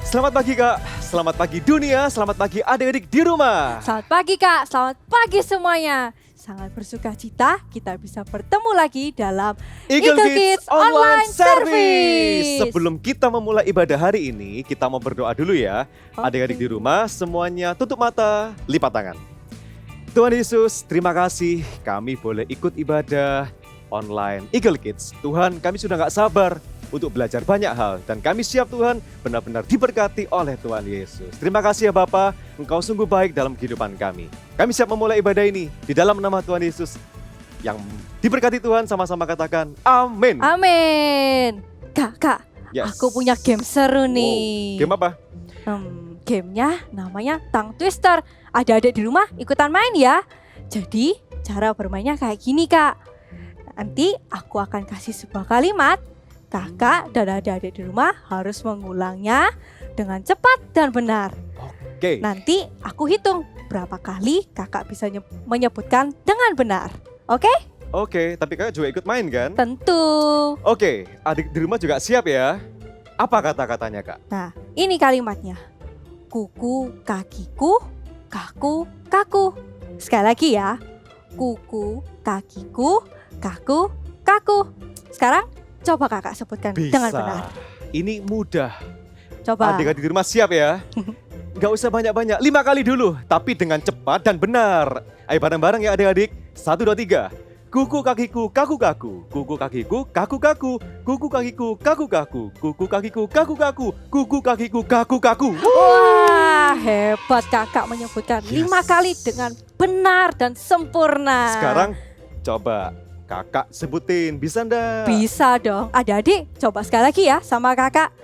Selamat pagi Kak, selamat pagi dunia, selamat pagi adik-adik di rumah. Selamat pagi Kak, selamat pagi semuanya. Sangat bersuka cita kita bisa bertemu lagi dalam Eagle Kids Online Service. Service. Sebelum kita memulai ibadah hari ini, kita mau berdoa dulu ya. Oke. Adik-adik di rumah semuanya tutup mata, lipat tangan. Tuhan Yesus, terima kasih kami boleh ikut ibadah online Eagle Kids. Tuhan, kami sudah gak sabar untuk belajar banyak hal. Dan kami siap Tuhan benar-benar diberkati oleh Tuhan Yesus. Terima kasih ya Bapa, Engkau sungguh baik dalam kehidupan kami. Kami siap memulai ibadah ini di dalam nama Tuhan Yesus. Yang diberkati Tuhan, sama-sama katakan amin. Amin. Kak, Yes. aku punya game seru nih. Game apa? Gamenya namanya Tongue Twister. Adik-adik di rumah ikutan main ya. Jadi cara bermainnya kayak gini Kak. Nanti aku akan kasih sebuah kalimat. Kakak dan adik-adik di rumah harus mengulangnya dengan cepat dan benar. Oke. Nanti aku hitung berapa kali kakak bisa menyebutkan dengan benar. Oke? Oke, tapi kakak juga ikut main kan? Tentu. Oke, adik di rumah juga siap ya? Apa kata-katanya Kak? Nah, ini kalimatnya. Kuku, kakiku, kaku, kaku. Sekali lagi ya. Kuku, kakiku, kaku, kaku. Sekarang coba kakak sebutkan dengan benar. Ini mudah. Coba. Adik-adik di rumah siap ya? Gak usah banyak-banyak, 5 kali dulu. Tapi dengan cepat dan benar. Ayo bareng-bareng ya adik-adik. 1, 2, 3. Kuku kakiku kaku kaku. Kuku kakiku kaku kaku. Kuku kakiku kaku kaku. Kuku kakiku kaku kaku. Kuku kakiku kaku kaku. Wah, hebat kakak menyebutkan Yes. 5 kali dengan benar dan sempurna. Sekarang coba kakak sebutin, bisa ndak? Bisa dong. Adik-adik, coba sekali lagi ya sama kakak.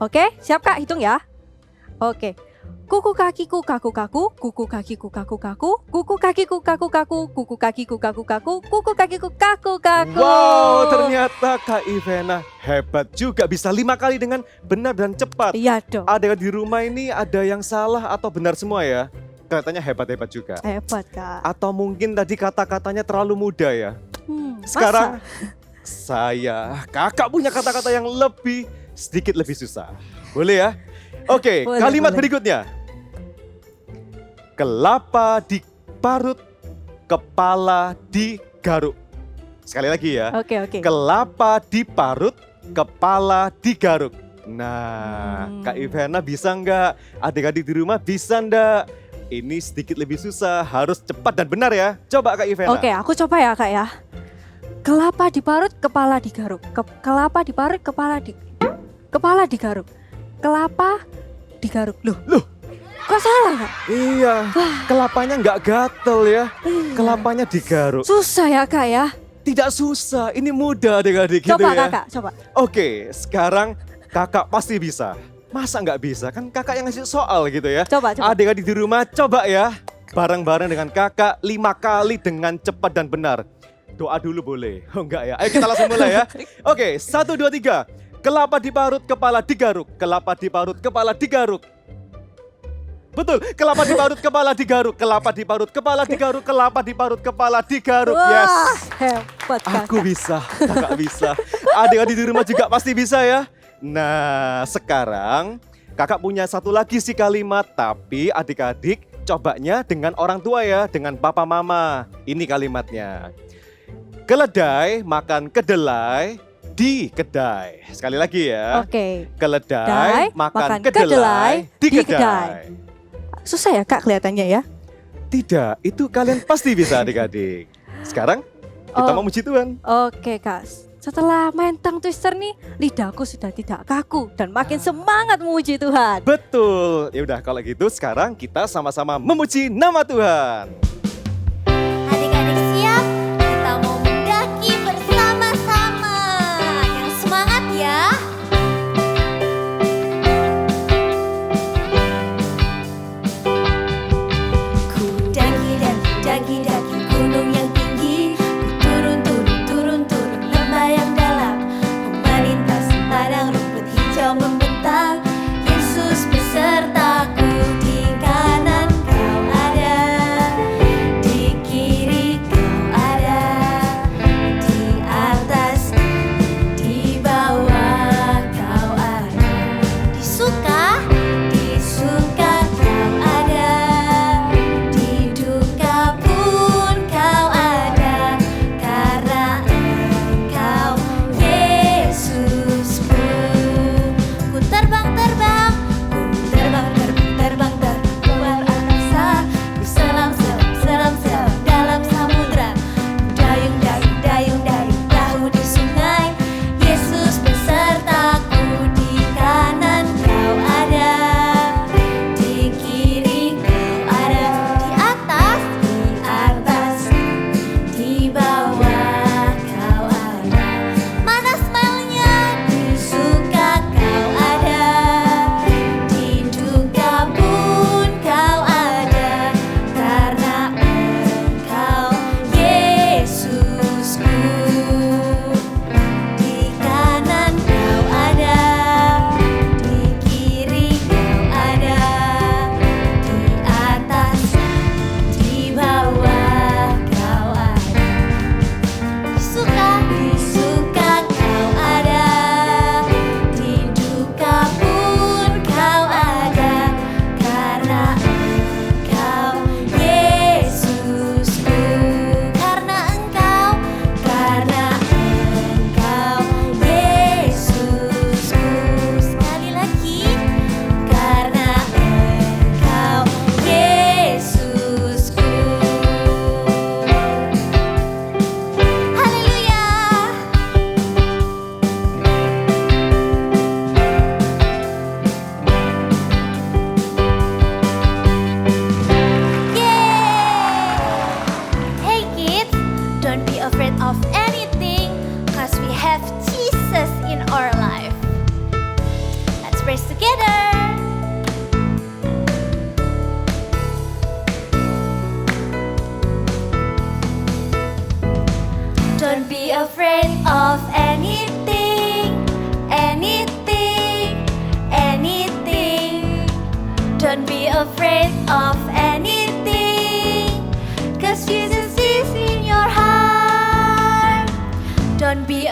Oke, siap kak? Hitung ya. Oke. Kuku kakiku kaku kaku, kuku kakiku kaku kaku, kuku kakiku kaku kaku, kuku kakiku kaku kaku, kuku kakiku kaku kaku. Wow, ternyata Kak Ivena hebat juga, bisa 5 kali dengan benar dan cepat. Iya dong. Ada di rumah ini ada yang salah atau benar semua ya? Kelihatannya hebat-hebat juga. Hebat kak. Atau mungkin tadi kata-katanya terlalu mudah ya? Masa? Sekarang kakak punya kata-kata yang sedikit lebih susah. Boleh ya? Oke, Boleh, kalimat boleh. berikutnya. Kelapa diparut, kepala digaruk. Sekali lagi ya. Oke. Kelapa diparut, kepala digaruk. Nah, Kak Ivena bisa nggak? Adik-adik di rumah bisa nggak? Ini sedikit lebih susah, harus cepat dan benar ya. Coba Kak Ivena. Oke, aku coba ya kak ya. Kelapa diparut, kepala digaruk. Kelapa diparut, kepala digaruk. Kelapa digaruk. Loh, kok salah kak? Iya, kelapanya nggak gatel ya. Iya. Kelapanya digaruk. Susah ya kak ya. Tidak susah, ini mudah adik-adik gitu Coba ya. kakak, coba. Oke, sekarang kakak pasti bisa. Masa nggak bisa? Kan kakak yang ngasih soal gitu ya. Coba. Adik-adik di rumah coba ya. Bareng-bareng dengan kakak 5 kali dengan cepat dan benar. Doa dulu boleh? Oh enggak ya? Ayo kita langsung mulai ya. Oke, 1, 2, 3. Kelapa diparut, kepala digaruk. Kelapa diparut, kepala digaruk. Betul, kelapa diparut, kepala digaruk. Kelapa diparut, kepala digaruk. Kelapa diparut, kepala digaruk. Yes. Wah, hebat kakak. Aku bisa, kakak bisa. Adik-adik di rumah juga pasti bisa ya. Nah, sekarang kakak punya satu lagi sih kalimat. Tapi adik-adik cobanya dengan orang tua ya, dengan papa mama. Ini kalimatnya. Keledai makan kedelai di kedai. Sekali lagi ya. Oke. Keledai makan makan kedelai di di kedai. Susah ya kak kelihatannya ya. Tidak, itu kalian pasti bisa adik-adik. Sekarang kita mau muji Tuhan. Oke kak. Setelah main Tongue Twister nih, lidahku sudah tidak kaku dan makin semangat memuji Tuhan. Betul. Ya udah kalau gitu sekarang kita sama-sama memuji nama Tuhan. Adik-adik siap? Kita mau mendaki bersama-sama. Yang semangat ya. Ku daki gunung yang tinggi. Ku turun lembah yang dalam. Ku melintas padang rumput hijau membentang. Yesus besertaku, di kanan kau ada.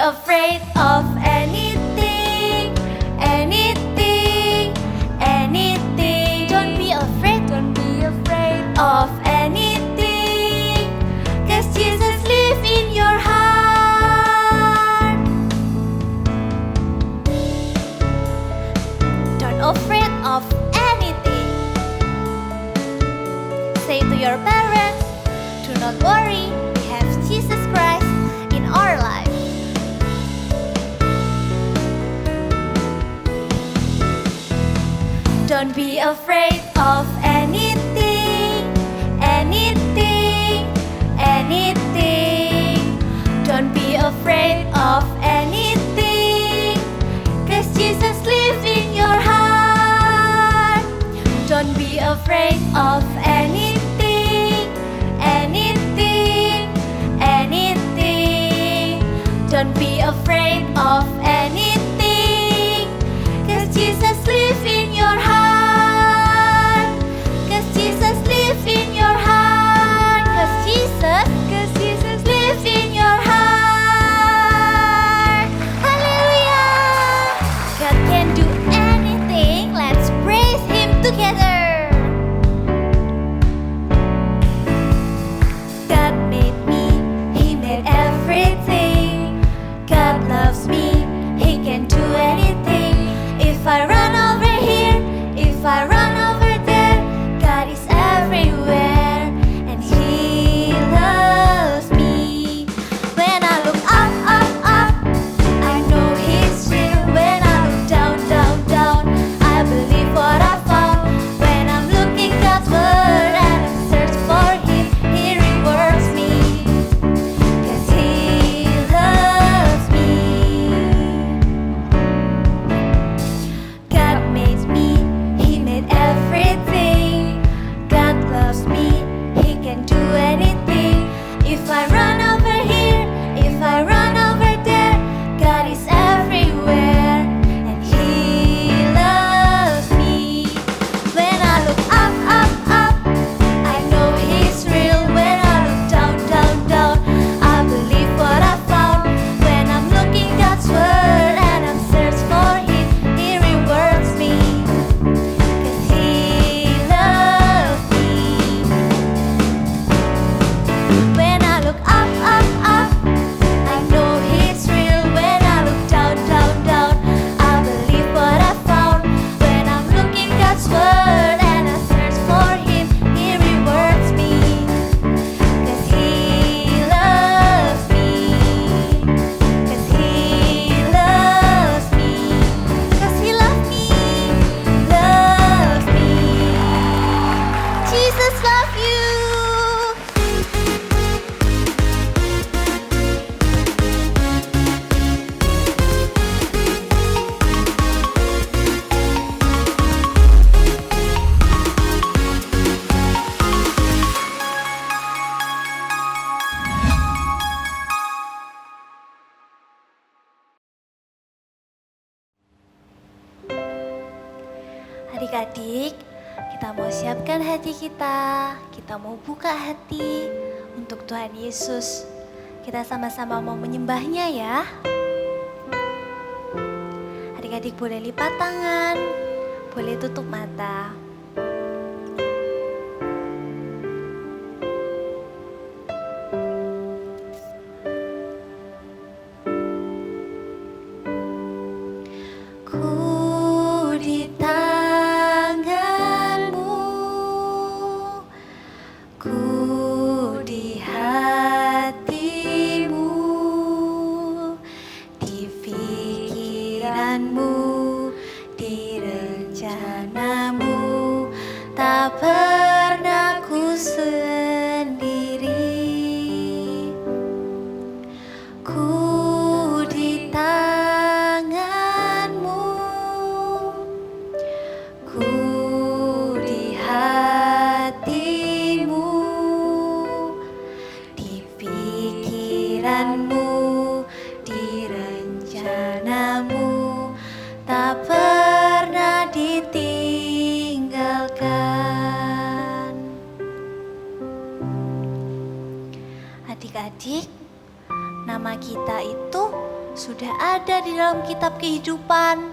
afraid of anything, anything, anything. Don't be afraid of anything, 'cause Jesus lives in your heart. Don't afraid of anything. Say to your parents, do not worry, we have Jesus Christ in our life. Don't be afraid of anything, anything, anything. Don't be afraid of anything, 'cause Jesus lives in your heart. Don't be afraid of anything, anything, anything. Don't be afraid of anything, 'cause Jesus lives in your heart. 'Cause Jesus lives in your heart. 'Cause Jesus lives in your heart. Hallelujah! God can do anything. Let's praise Him together. God made me, He made everything. God loves me, He can do anything. If I run over here, if I run over there, God is everywhere and He loves me. When I look up, up, up, I know He's real. When I look down, down, down, I believe what I found. When I'm looking God's word and I search for Him, He rewards me, 'cause He loves me. God made me, He made everything. God loves me, He can do anything. If I run over here, if I run over there, God is everywhere and He loves me. When I look up, up, up, I know He's real. When I look down, down, down, I believe what I found. When I'm looking God's word and I'm search for Him, He rewards me, 'cause He loves me. When I look up, up, up, I know He's real. When I look down, down, down, I believe what I found. When I'm looking God's word and I search for Him, He rewards me, 'cause He loves me, 'cause He loves me, 'cause He loves me, loves me. Jesus loves you. Adik-adik, kita mau siapkan hati kita. Kita mau buka hati untuk Tuhan Yesus. Kita sama-sama mau menyembahnya ya. Adik-adik boleh lipat tangan, boleh tutup mata. Ku di tanganmu, ku di hatimu, di pikiranmu, di rencanamu, tak pernah ku sendiri. Ku di tanganmu, ku di hatimu, di pikiranmu, di rencanamu, tak pernah ditinggalkan. Adik-adik, nama kita itu sudah ada di dalam kitab kehidupan.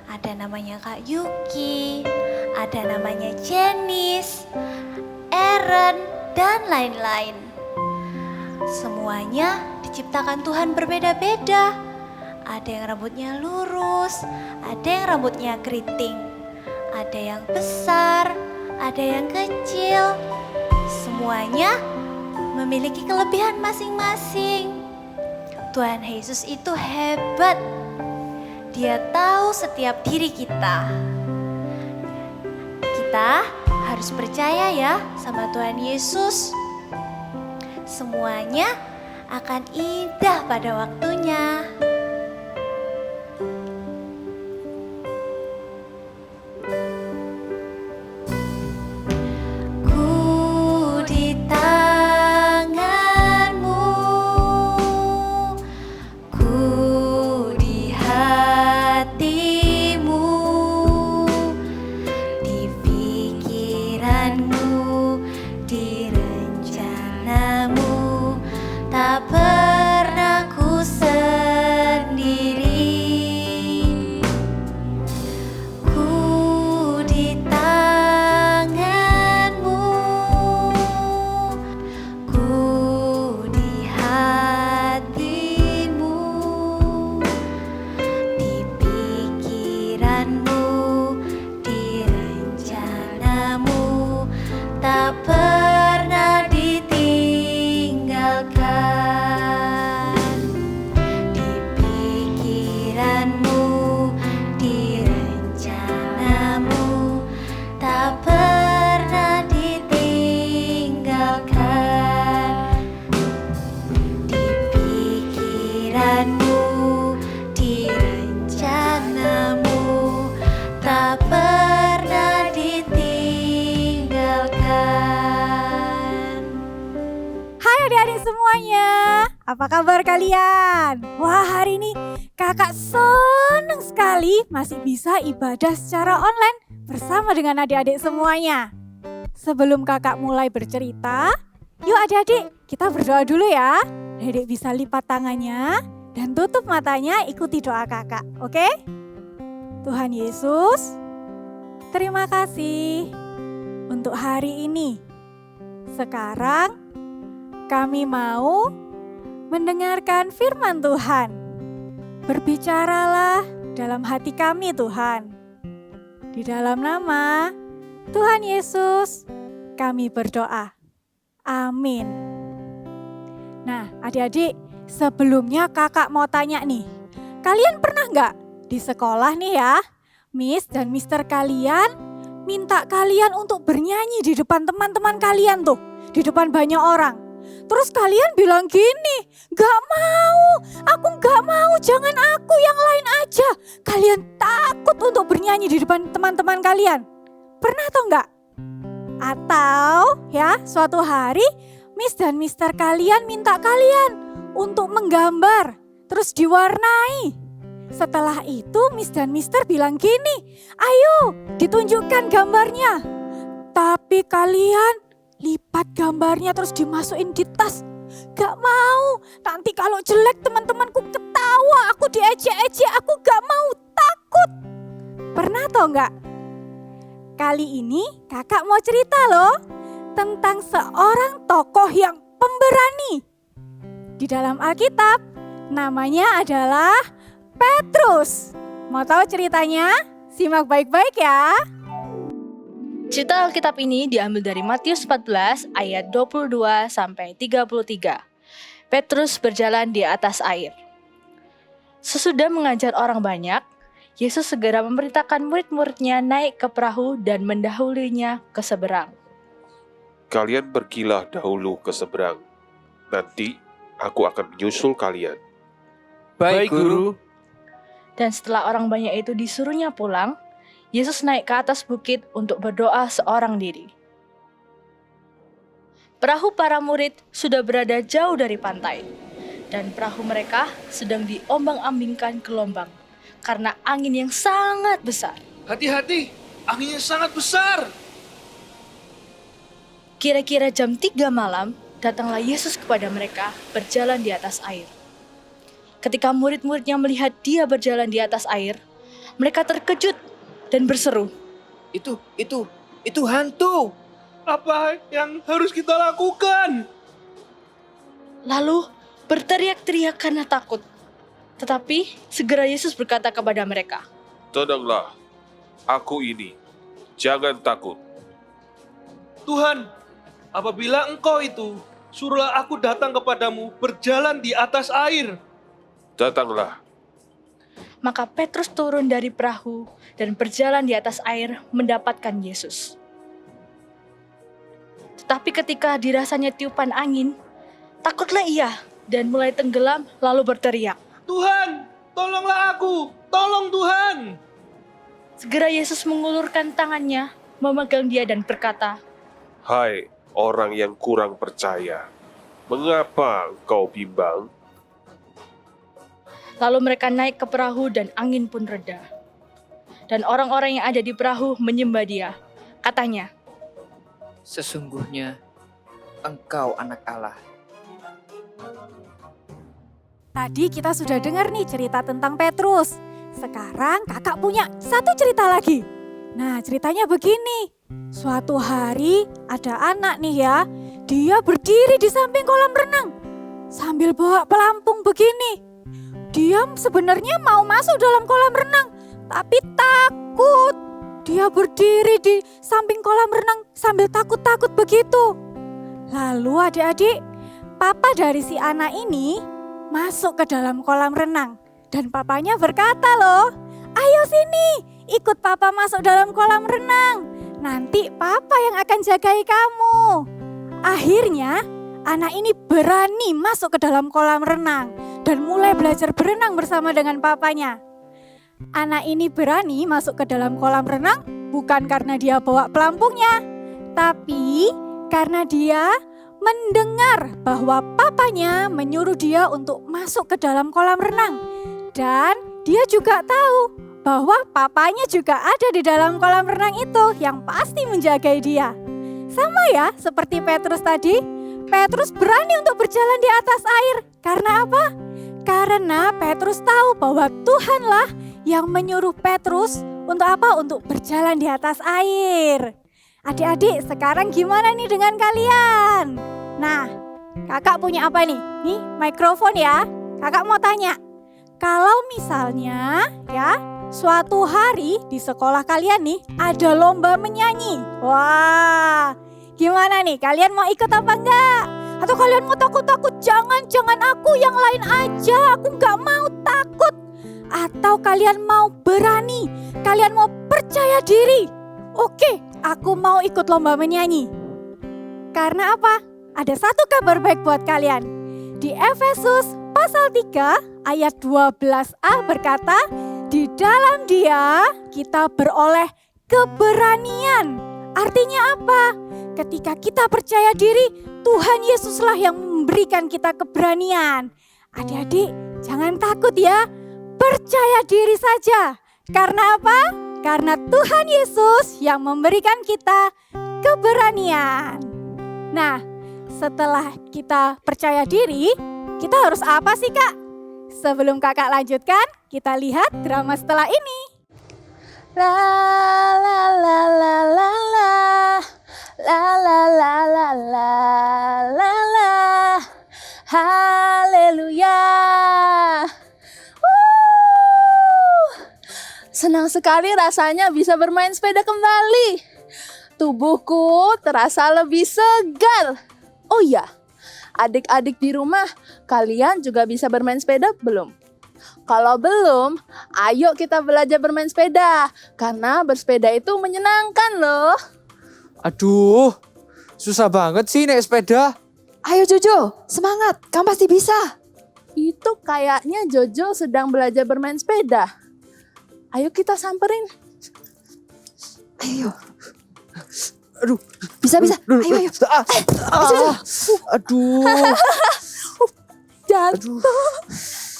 Ada namanya Kak Yuki, ada namanya Janice, Aaron, dan lain-lain. Semuanya diciptakan Tuhan berbeda-beda. Ada yang rambutnya lurus, ada yang rambutnya keriting, ada yang besar, ada yang kecil. Semuanya memiliki kelebihan masing-masing. Tuhan Yesus itu hebat. Dia tahu setiap diri kita. Kita harus percaya ya sama Tuhan Yesus. Semuanya akan indah pada waktunya. Ku di tanganmu, ku di hatimu, di pikiranmu, di rencanamu, tak pernah ku sendiri. Ku di tanganmu, ku di hatimu, di pikiranmu, di rencanamu, tak pernah ditinggalkan. Di pikiranmu, di rencanamu, tak pernah ditinggalkan. Di pikiranmu, di rencanamu, tak pernah ditinggalkan. Hai adik-adik semuanya, apa kabar kalian? Wah, hari ini kakak seneng sekali masih bisa ibadah secara online bersama dengan adik-adik semuanya. Sebelum kakak mulai bercerita, yuk adik-adik kita berdoa dulu ya. Adik bisa lipat tangannya dan tutup matanya, ikuti doa kakak, oke? Tuhan Yesus, terima kasih untuk hari ini. Sekarang kami mau mendengarkan firman Tuhan. Berbicaralah dalam hati kami Tuhan. Di dalam nama Tuhan Yesus kami berdoa. Amin. Nah adik-adik, sebelumnya kakak mau tanya nih. Kalian pernah nggak di sekolah nih ya, Miss dan Mister kalian minta kalian untuk bernyanyi di depan teman-teman kalian tuh. Di depan banyak orang. Terus kalian bilang gini, gak mau, aku gak mau, jangan aku, yang lain aja. Kalian takut untuk bernyanyi di depan teman-teman kalian. Pernah atau enggak? Atau ya suatu hari Miss dan Mister kalian minta kalian untuk menggambar, terus diwarnai. Setelah itu Miss dan Mister bilang gini, ayo ditunjukkan gambarnya. Tapi kalian lipat gambarnya terus dimasukin di tas. Gak mau, nanti kalau jelek teman-temanku ketawa, aku diejek-ejek, aku gak mau, takut. Pernah atau enggak? Kali ini kakak mau cerita loh tentang seorang tokoh yang pemberani. Di dalam Alkitab namanya adalah Petrus. Mau tahu ceritanya? Simak baik-baik ya. Cerita Alkitab ini diambil dari Matius 14 ayat 22 sampai 33. Petrus berjalan di atas air. Sesudah mengajar orang banyak, Yesus segera memerintahkan murid-muridnya naik ke perahu dan mendahulinya ke seberang. Kalian pergilah dahulu ke seberang. Nanti aku akan menyusul kalian. Baik, Guru. Dan setelah orang banyak itu disuruhnya pulang, Yesus naik ke atas bukit untuk berdoa seorang diri. Perahu para murid sudah berada jauh dari pantai, dan perahu mereka sedang diombang-ambingkan gelombang karena angin yang sangat besar. Hati-hati, anginnya sangat besar. Kira-kira jam 3 malam, datanglah Yesus kepada mereka berjalan di atas air. Ketika murid-muridnya melihat dia berjalan di atas air, mereka terkejut dan berseru, Itu hantu. Apa yang harus kita lakukan? lalu berteriak-teriak karena takut. Tetapi segera Yesus berkata kepada mereka, Tenanglah, aku ini. Jangan takut. Tuhan, apabila engkau itu, suruhlah aku datang kepadamu berjalan di atas air. Datanglah. Maka Petrus turun dari perahu dan berjalan di atas air mendapatkan Yesus. Tetapi ketika dirasanya tiupan angin, takutlah ia dan mulai tenggelam lalu berteriak. Tuhan, tolonglah aku. Tolong Tuhan. Segera Yesus mengulurkan tangannya, memegang dia dan berkata, Hai orang yang kurang percaya, mengapa engkau bimbang? Lalu mereka naik ke perahu dan angin pun reda. Dan orang-orang yang ada di perahu menyembah dia. Katanya, Sesungguhnya engkau anak Allah. Tadi kita sudah dengar nih cerita tentang Petrus. Sekarang kakak punya satu cerita lagi. Nah, ceritanya begini. Suatu hari ada anak nih ya. Dia berdiri di samping kolam renang sambil bawa pelampung begini. Dia sebenarnya mau masuk dalam kolam renang, tapi takut. Dia berdiri di samping kolam renang sambil takut-takut begitu. Lalu adik-adik, papa dari si anak ini masuk ke dalam kolam renang. Dan papanya berkata loh, ayo sini, ikut papa masuk dalam kolam renang. Nanti papa yang akan jagai kamu. Akhirnya anak ini berani masuk ke dalam kolam renang dan mulai belajar berenang bersama dengan papanya. Anak ini berani masuk ke dalam kolam renang bukan karena dia bawa pelampungnya, tapi karena dia mendengar bahwa papanya menyuruh dia untuk masuk ke dalam kolam renang. Dan dia juga tahu bahwa papanya juga ada di dalam kolam renang itu yang pasti menjagai dia. Sama ya seperti Petrus tadi, Petrus berani untuk berjalan di atas air. Karena apa? Karena Petrus tahu bahwa Tuhanlah yang menyuruh Petrus untuk apa? Untuk berjalan di atas air. Adik-adik, sekarang gimana nih dengan kalian? Nah, kakak punya apa nih? Nih, mikrofon ya. Kakak mau tanya. Kalau misalnya ya, suatu hari di sekolah kalian nih ada lomba menyanyi. Wah, gimana nih? Kalian mau ikut apa enggak? Atau kalian mau takut-takut? Jangan aku yang lain aja. Aku enggak mau takut. Atau kalian mau berani? Kalian mau percaya diri? Oke, aku mau ikut lomba menyanyi. Karena apa? Ada satu kabar baik buat kalian. Di Efesus pasal 3 ayat 12a berkata, di dalam Dia kita beroleh keberanian. Artinya apa? Ketika kita percaya diri, Tuhan Yesuslah yang memberikan kita keberanian. Adik-adik, jangan takut ya. Percaya diri saja. Karena apa? Karena Tuhan Yesus yang memberikan kita keberanian. Nah, setelah kita percaya diri, kita harus apa sih Kak? Sebelum kakak lanjutkan, kita lihat drama setelah ini. La la la la la la la la la la la la la haleluya. Senang sekali rasanya bisa bermain sepeda kembali. Tubuhku terasa lebih segar. Oh iya, adik-adik di rumah, kalian juga bisa bermain sepeda belum? Kalau belum, ayo kita belajar bermain sepeda. Karena bersepeda itu menyenangkan loh. Aduh, susah banget sih naik sepeda. Ayo Jojo, semangat, kamu pasti bisa. Itu kayaknya Jojo sedang belajar bermain sepeda. Ayo kita samperin. Ayo. Aduh, Bisa. Ayo. Aduh. Jatuh.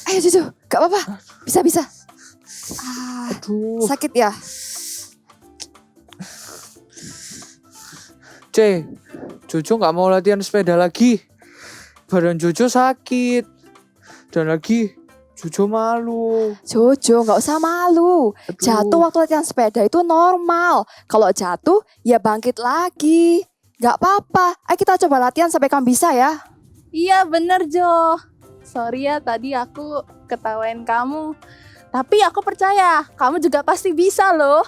Ayo Jojo, gak apa-apa. Bisa. Aduh. Sakit ya? Jojo gak mau latihan sepeda lagi. Badan Jojo sakit. Dan lagi Jojo malu. Jojo, nggak usah malu. Aduh. Jatuh waktu latihan sepeda itu normal. Kalau jatuh, ya bangkit lagi. Nggak apa-apa. Ayo kita coba latihan sampai kamu bisa ya. Iya bener Jo. Sorry ya tadi aku ketawain kamu. Tapi aku percaya kamu juga pasti bisa loh.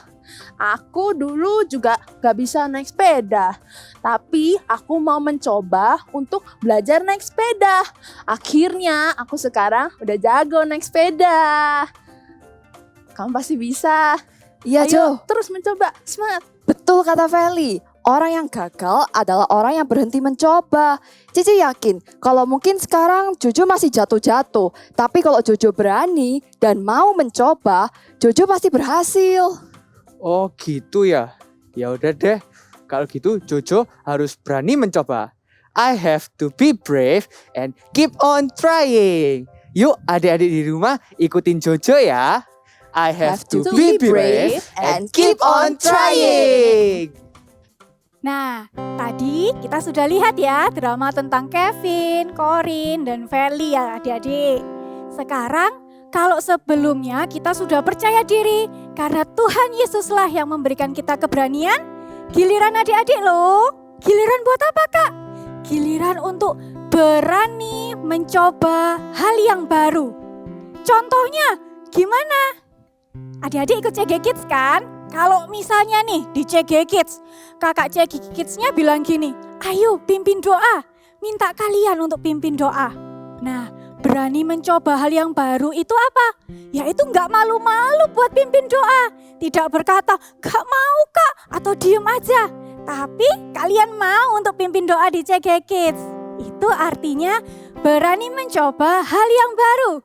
Aku dulu juga gak bisa naik sepeda. Tapi aku mau mencoba untuk belajar naik sepeda. Akhirnya aku sekarang udah jago naik sepeda. Kamu pasti bisa. Iya Jo. Ayo terus mencoba, semangat. Betul kata Feli. Orang yang gagal adalah orang yang berhenti mencoba. Cici yakin kalau mungkin sekarang Jojo masih jatuh-jatuh. Tapi kalau Jojo berani dan mau mencoba, Jojo pasti berhasil. Oh gitu ya. Ya udah deh. Kalau gitu Jojo harus berani mencoba. I have to be brave and keep on trying. Yuk adik-adik di rumah ikutin Jojo ya. I have to be brave and keep on trying. Nah, tadi kita sudah lihat ya drama tentang Kevin, Corin, dan Feli ya adik-adik. Sekarang kalau sebelumnya kita sudah percaya diri karena Tuhan Yesuslah yang memberikan kita keberanian, giliran adik-adik loh. Giliran buat apa Kak? Giliran untuk berani mencoba hal yang baru. Contohnya gimana? Adik-adik ikut CG Kids kan? Kalau misalnya nih di CG Kids, kakak CG Kids-nya bilang gini, ayo pimpin doa, minta kalian untuk pimpin doa. Nah, berani mencoba hal yang baru itu apa? Yaitu gak malu-malu buat pimpin doa. Tidak berkata, gak mau Kak, atau diem aja. Tapi kalian mau untuk pimpin doa di CG Kids. Itu artinya berani mencoba hal yang baru.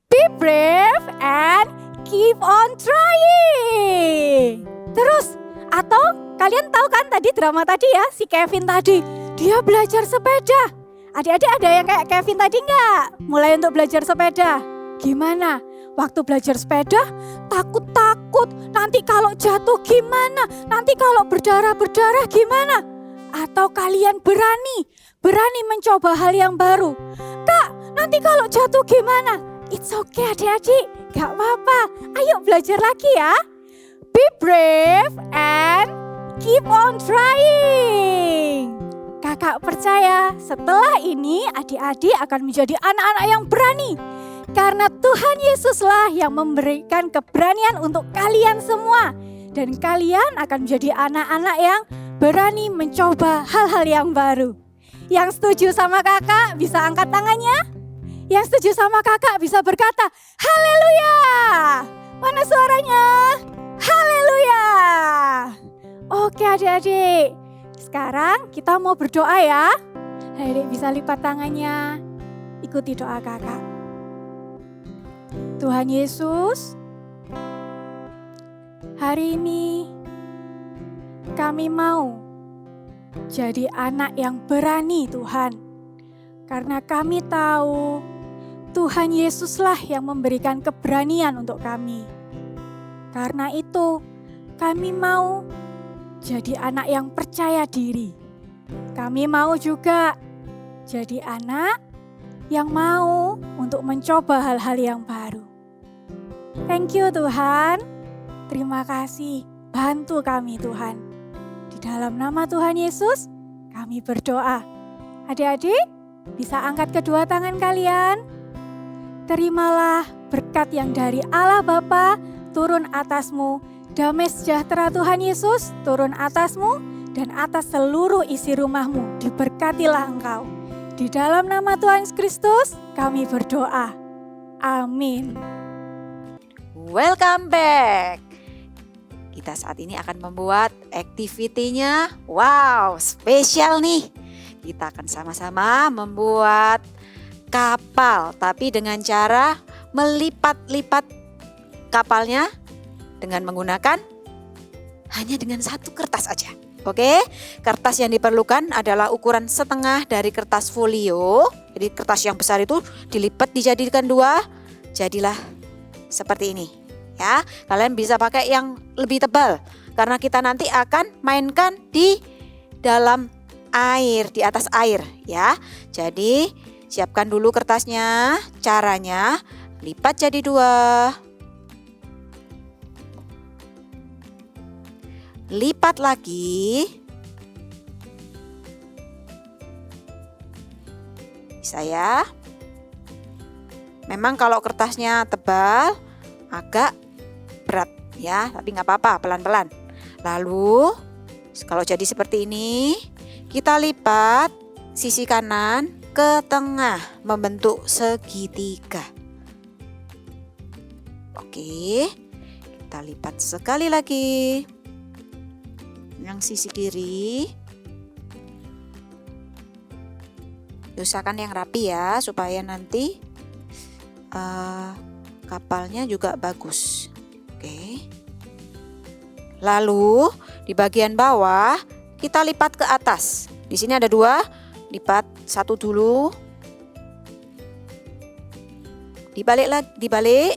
Be brave and keep on trying. Terus, atau kalian tahu kan tadi drama tadi ya, si Kevin tadi, dia belajar sepeda. Adik-adik ada yang kayak Kevin tadi enggak? Mulai untuk belajar sepeda. Gimana? Waktu belajar sepeda, takut-takut. Nanti kalau jatuh gimana? Nanti kalau berdarah-berdarah gimana? Atau kalian berani mencoba hal yang baru. Kak, nanti kalau jatuh gimana? It's okay adik-adik. Gak apa-apa, ayo belajar lagi ya. Be brave and keep on trying. Kakak percaya setelah ini adik-adik akan menjadi anak-anak yang berani. Karena Tuhan Yesuslah yang memberikan keberanian untuk kalian semua. Dan kalian akan menjadi anak-anak yang berani mencoba hal-hal yang baru. Yang setuju sama kakak bisa angkat tangannya. Yang setuju sama kakak bisa berkata, haleluya. Mana suaranya? Haleluya. Oke adik-adik, sekarang kita mau berdoa ya. Adik bisa lipat tangannya, ikuti doa kakak. Tuhan Yesus, hari ini kami mau jadi anak yang berani Tuhan. Karena kami tahu Tuhan Yesuslah yang memberikan keberanian untuk kami. Karena itu kami mau jadi anak yang percaya diri. Kami mau juga jadi anak yang mau untuk mencoba hal-hal yang baru. Thank you Tuhan. Terima kasih. Bantu kami Tuhan. Di dalam nama Tuhan Yesus kami berdoa. Adik-adik bisa angkat kedua tangan kalian. Terimalah berkat yang dari Allah Bapa turun atasmu. Damai sejahtera Tuhan Yesus turun atasmu dan atas seluruh isi rumahmu. Diberkatilah engkau. Di dalam nama Tuhan Yesus Kristus kami berdoa. Amin. Welcome back. Kita saat ini akan membuat activity-nya. Wow, spesial nih. Kita akan sama-sama membuat kapal, tapi dengan cara melipat-lipat kapalnya dengan menggunakan hanya dengan satu kertas aja. Oke, kertas yang diperlukan adalah ukuran setengah dari kertas folio. Jadi kertas yang besar itu dilipat dijadikan dua, jadilah seperti ini. Ya, kalian bisa pakai yang lebih tebal karena kita nanti akan mainkan di dalam air, di atas air ya. Jadi siapkan dulu kertasnya. Caranya lipat jadi 2. Lipat lagi. Bisa ya. Memang kalau kertasnya tebal agak berat ya, tapi nggak apa-apa, pelan-pelan. Lalu kalau jadi seperti ini, kita lipat sisi kanan ke tengah membentuk segitiga. Oke, kita lipat sekali lagi. Yang sisi kiri. Usahakan yang rapi ya, supaya nanti kapalnya juga bagus. Oke. Lalu di bagian bawah kita lipat ke atas. Di sini ada 2. Lipat 1 dulu, dibalik,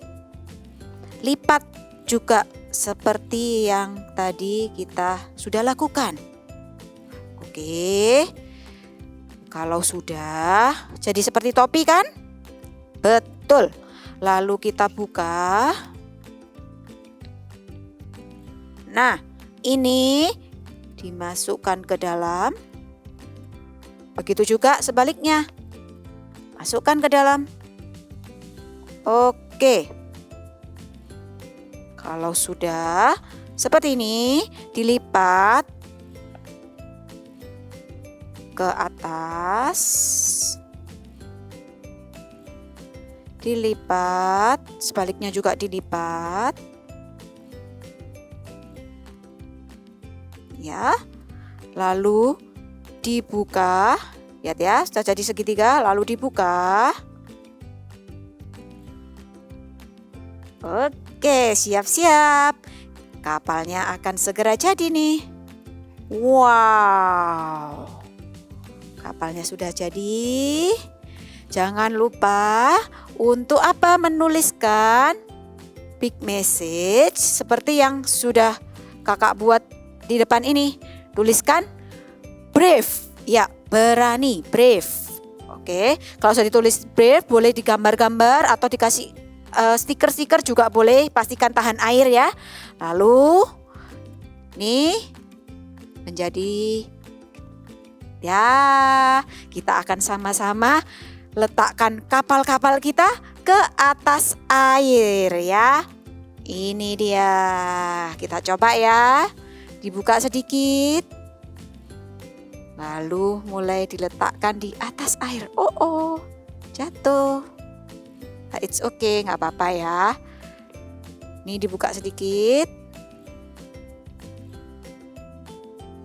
lipat juga seperti yang tadi kita sudah lakukan. Oke, kalau sudah jadi seperti topi kan? Betul. Lalu kita buka. Nah, ini dimasukkan ke dalam. Begitu juga sebaliknya. Masukkan ke dalam. Oke. Kalau sudah seperti ini, dilipat ke atas. Dilipat, sebaliknya juga dilipat. Ya. Lalu dibuka, lihat ya, sudah jadi segitiga, lalu dibuka. Oke, siap-siap. Kapalnya akan segera jadi nih. Wow. Kapalnya sudah jadi. Jangan lupa untuk apa? Menuliskan big message seperti yang sudah kakak buat di depan ini. Tuliskan brave, ya, berani, brave. Oke, kalau sudah ditulis brave boleh digambar-gambar atau dikasih stiker-stiker juga boleh. Pastikan tahan air ya. Lalu nih menjadi, ya, kita akan sama-sama letakkan kapal-kapal kita ke atas air ya. Ini dia, kita coba ya. Dibuka sedikit. Lalu mulai diletakkan di atas air. Oh, jatuh. Nah, it's okay, nggak apa-apa ya. Ini dibuka sedikit.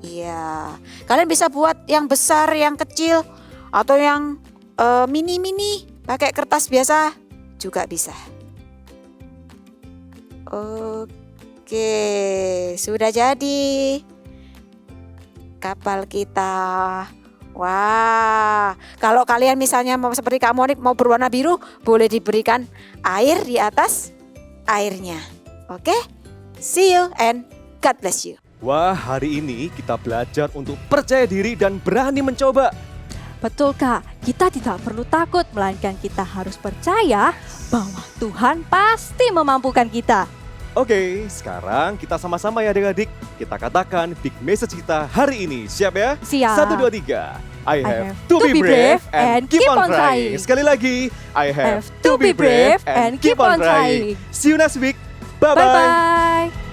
Iya, kalian bisa buat yang besar, yang kecil, atau yang mini-mini. Pakai kertas biasa juga bisa. Oke, sudah jadi kapal kita. Wah, kalau kalian misalnya mau seperti Kak Monik mau berwarna biru, boleh diberikan air di atas airnya. Oke, see you and God bless you. Wah, hari ini kita belajar untuk percaya diri dan berani mencoba. Betul Kak, kita tidak perlu takut, melainkan kita harus percaya bahwa Tuhan pasti memampukan kita. Oke, sekarang kita sama-sama ya adik-adik. Kita katakan big message kita hari ini. Siap ya? Siap. 1, 2, 3. I have to be brave and keep on trying. Sekali lagi. I have to be brave and keep on trying. See you next week. Bye-bye. Bye-bye.